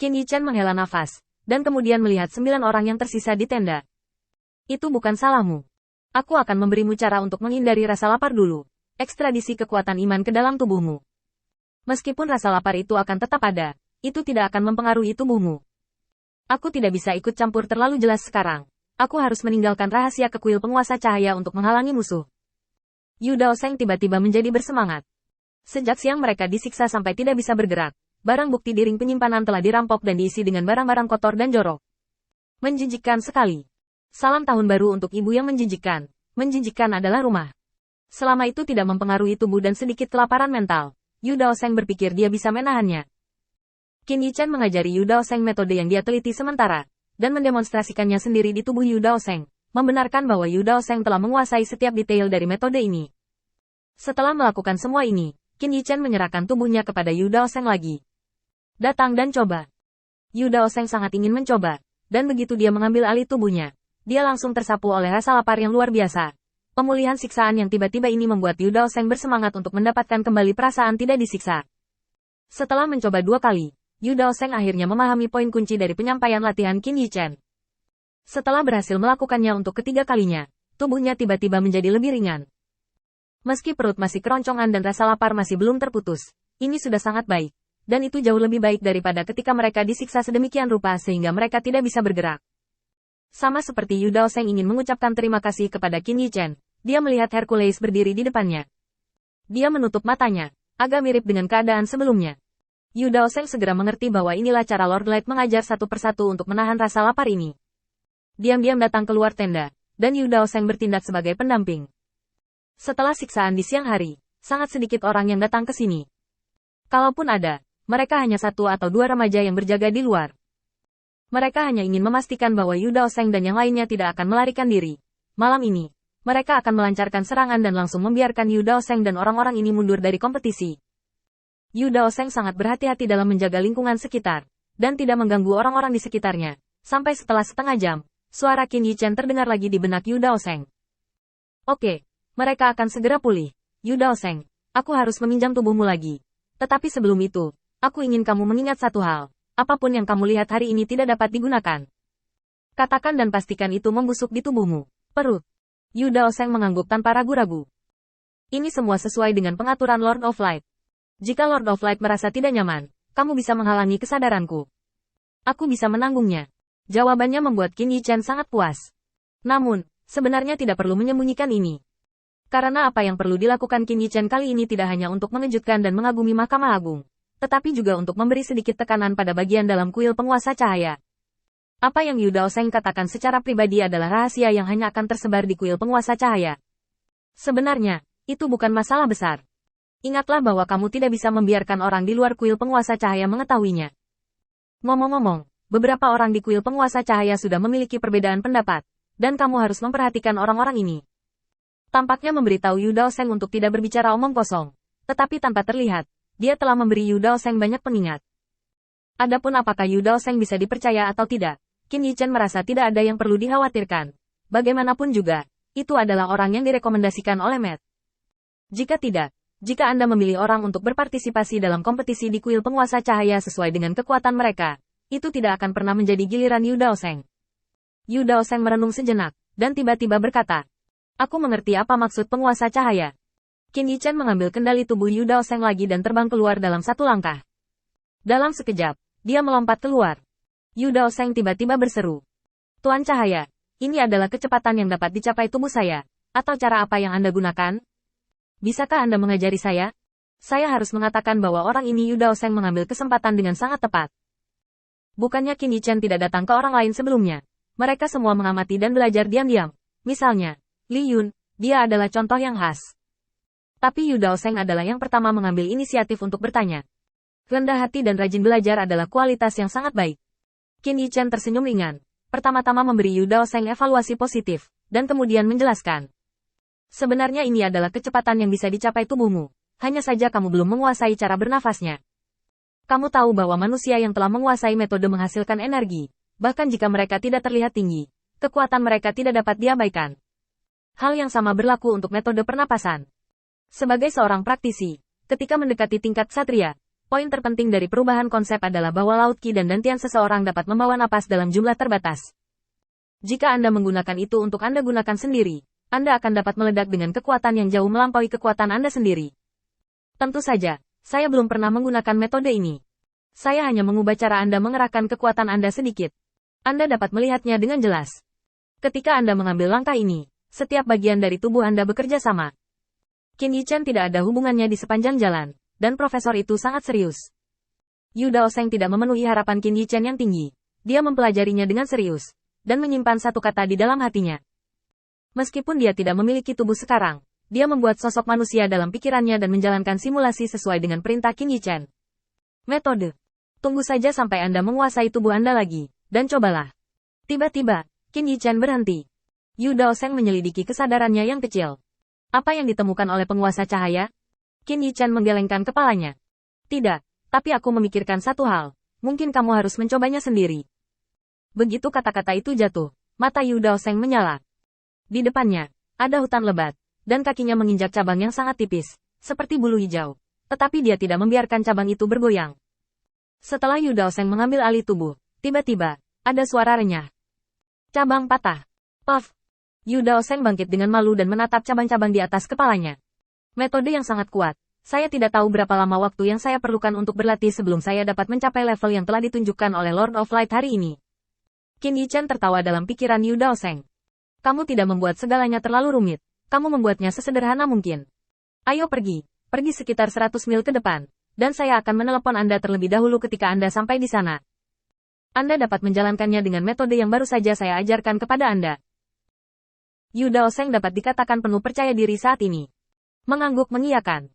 Qin Yichen menghela nafas, dan kemudian melihat 9 orang yang tersisa di tenda. Itu bukan salahmu. Aku akan memberimu cara untuk menghindari rasa lapar dulu. Ekstradisi kekuatan iman ke dalam tubuhmu. Meskipun rasa lapar itu akan tetap ada, itu tidak akan mempengaruhi tubuhmu. Aku tidak bisa ikut campur terlalu jelas sekarang. Aku harus meninggalkan rahasia ke kuil penguasa cahaya untuk menghalangi musuh. Yu Daoseng tiba-tiba menjadi bersemangat. Sejak siang mereka disiksa sampai tidak bisa bergerak. Barang bukti di ring penyimpanan telah dirampok dan diisi dengan barang-barang kotor dan jorok. Menjijikkan sekali. Salam tahun baru untuk ibu yang menjijikkan. Menjijikkan adalah rumah. Selama itu tidak mempengaruhi tubuh dan sedikit kelaparan mental, Yu Daoseng berpikir dia bisa menahannya. Qin Yichen mengajari Yu Daoseng metode yang dia teliti sementara, dan mendemonstrasikannya sendiri di tubuh Yu Daoseng, membenarkan bahwa Yu Daoseng telah menguasai setiap detail dari metode ini. Setelah melakukan semua ini, Qin Yichen menyerahkan tubuhnya kepada Yu Daoseng lagi. Datang dan coba. Yu Daoseng sangat ingin mencoba, dan begitu dia mengambil alih tubuhnya, dia langsung tersapu oleh rasa lapar yang luar biasa. Pemulihan siksaan yang tiba-tiba ini membuat Yu Daoseng bersemangat untuk mendapatkan kembali perasaan tidak disiksa. Setelah mencoba 2 kali, Yu Daoseng akhirnya memahami poin kunci dari penyampaian latihan Qin Yichen. Setelah berhasil melakukannya untuk ketiga kalinya, tubuhnya tiba-tiba menjadi lebih ringan. Meski perut masih keroncongan dan rasa lapar masih belum terputus, ini sudah sangat baik. Dan itu jauh lebih baik daripada ketika mereka disiksa sedemikian rupa sehingga mereka tidak bisa bergerak. Sama seperti Yu Daoseng ingin mengucapkan terima kasih kepada Qin Yichen, dia melihat Hercules berdiri di depannya. Dia menutup matanya, agak mirip dengan keadaan sebelumnya. Yu Daoseng segera mengerti bahwa inilah cara Lord Light mengajar satu persatu untuk menahan rasa lapar ini. Diam-diam datang keluar tenda, dan Yu Daoseng bertindak sebagai pendamping. Setelah siksaan di siang hari, sangat sedikit orang yang datang ke sini. Kalaupun ada, mereka hanya 1 atau 2 remaja yang berjaga di luar. Mereka hanya ingin memastikan bahwa Yu Daoseng dan yang lainnya tidak akan melarikan diri. Malam ini, mereka akan melancarkan serangan dan langsung membiarkan Yu Daoseng dan orang-orang ini mundur dari kompetisi. Yu Daoseng sangat berhati-hati dalam menjaga lingkungan sekitar, dan tidak mengganggu orang-orang di sekitarnya. Sampai setelah setengah jam, suara Qin Yichen terdengar lagi di benak Yu Daoseng. Oke, mereka akan segera pulih. Yu Daoseng, aku harus meminjam tubuhmu lagi. Tetapi sebelum itu, aku ingin kamu mengingat satu hal. Apapun yang kamu lihat hari ini tidak dapat digunakan. Katakan dan pastikan itu membusuk di tubuhmu. Perut. Yu Daoseng mengangguk tanpa ragu-ragu. Ini semua sesuai dengan pengaturan Lord of Light. Jika Lord of Light merasa tidak nyaman, kamu bisa menghalangi kesadaranku. Aku bisa menanggungnya. Jawabannya membuat Qin Yichen sangat puas. Namun, sebenarnya tidak perlu menyembunyikan ini. Karena apa yang perlu dilakukan Qin Yichen kali ini tidak hanya untuk mengejutkan dan mengagumi Mahkamah Agung, tetapi juga untuk memberi sedikit tekanan pada bagian dalam kuil penguasa cahaya. Apa yang Yu Daoseng katakan secara pribadi adalah rahasia yang hanya akan tersebar di kuil penguasa cahaya. Sebenarnya, itu bukan masalah besar. Ingatlah bahwa kamu tidak bisa membiarkan orang di luar kuil penguasa cahaya mengetahuinya. Ngomong-ngomong, beberapa orang di kuil penguasa cahaya sudah memiliki perbedaan pendapat, dan kamu harus memperhatikan orang-orang ini. Tampaknya memberitahu Yu Daoseng untuk tidak berbicara omong kosong, tetapi tanpa terlihat, dia telah memberi Yu Daoseng banyak pengingat. Adapun apakah Yu Daoseng bisa dipercaya atau tidak, Qin Yichen merasa tidak ada yang perlu dikhawatirkan. Bagaimanapun juga, itu adalah orang yang direkomendasikan oleh Matt. Jika Anda memilih orang untuk berpartisipasi dalam kompetisi di kuil penguasa cahaya sesuai dengan kekuatan mereka, itu tidak akan pernah menjadi giliran Yu Daoseng. Yu Daoseng merenung sejenak, dan tiba-tiba berkata, aku mengerti apa maksud penguasa cahaya. Qin Yichen mengambil kendali tubuh Yu Daoseng lagi dan terbang keluar dalam 1 langkah. Dalam sekejap, dia melompat keluar. Yu Daoseng tiba-tiba berseru. Tuan Cahaya, ini adalah kecepatan yang dapat dicapai tubuh saya, atau cara apa yang Anda gunakan? Bisakah Anda mengajari saya? Saya harus mengatakan bahwa orang ini Yu Daoseng mengambil kesempatan dengan sangat tepat. Bukannya Qin Yichen tidak datang ke orang lain sebelumnya. Mereka semua mengamati dan belajar diam-diam. Misalnya, Li Yun, dia adalah contoh yang khas. Tapi Yu Daoseng adalah yang pertama mengambil inisiatif untuk bertanya. Rendah hati dan rajin belajar adalah kualitas yang sangat baik. Qin Yichen tersenyum ringan. Pertama-tama memberi Yu Daoseng evaluasi positif, dan kemudian menjelaskan. Sebenarnya ini adalah kecepatan yang bisa dicapai tubuhmu. Hanya saja kamu belum menguasai cara bernafasnya. Kamu tahu bahwa manusia yang telah menguasai metode menghasilkan energi, bahkan jika mereka tidak terlihat tinggi, kekuatan mereka tidak dapat diabaikan. Hal yang sama berlaku untuk metode pernapasan. Sebagai seorang praktisi, ketika mendekati tingkat ksatria, Poin terpenting dari perubahan konsep adalah bahwa laut Qi dan dantian seseorang dapat membawa napas dalam jumlah terbatas. Jika Anda menggunakan itu untuk Anda gunakan sendiri, Anda akan dapat meledak dengan kekuatan yang jauh melampaui kekuatan Anda sendiri. Tentu saja, saya belum pernah menggunakan metode ini. Saya hanya mengubah cara Anda mengerahkan kekuatan Anda sedikit. Anda dapat melihatnya dengan jelas. Ketika Anda mengambil langkah ini, setiap bagian dari tubuh Anda bekerja sama. Qin Yichen tidak ada hubungannya di sepanjang jalan. Dan profesor itu sangat serius. Yu Daoseng tidak memenuhi harapan Qin Yichen yang tinggi. Dia mempelajarinya dengan serius, dan menyimpan satu kata di dalam hatinya. Meskipun dia tidak memiliki tubuh sekarang, dia membuat sosok manusia dalam pikirannya dan menjalankan simulasi sesuai dengan perintah Qin Yichen. Metode. Tunggu saja sampai Anda menguasai tubuh Anda lagi, dan cobalah. Tiba-tiba, Qin Yichen berhenti. Yu Daoseng menyelidiki kesadarannya yang kecil. Apa yang ditemukan oleh penguasa cahaya? Qin Yichen menggelengkan kepalanya. Tidak, tapi aku memikirkan satu hal. Mungkin kamu harus mencobanya sendiri. Begitu kata-kata itu jatuh, mata Yu Daoseng menyala. Di depannya, ada hutan lebat, dan kakinya menginjak cabang yang sangat tipis, seperti bulu hijau. Tetapi dia tidak membiarkan cabang itu bergoyang. Setelah Yu Daoseng mengambil alih tubuh, tiba-tiba, ada suara renyah. Cabang patah. Puff. Yu Daoseng bangkit dengan malu dan menatap cabang-cabang di atas kepalanya. Metode yang sangat kuat. Saya tidak tahu berapa lama waktu yang saya perlukan untuk berlatih sebelum saya dapat mencapai level yang telah ditunjukkan oleh Lord of Light hari ini. Qin Yichen tertawa dalam pikiran Yu Daoseng. Kamu tidak membuat segalanya terlalu rumit. Kamu membuatnya sesederhana mungkin. Ayo pergi. Pergi sekitar 100 mil ke depan. Dan saya akan menelepon Anda terlebih dahulu ketika Anda sampai di sana. Anda dapat menjalankannya dengan metode yang baru saja saya ajarkan kepada Anda. Yu Daoseng dapat dikatakan penuh percaya diri saat ini. Mengangguk mengiyakan.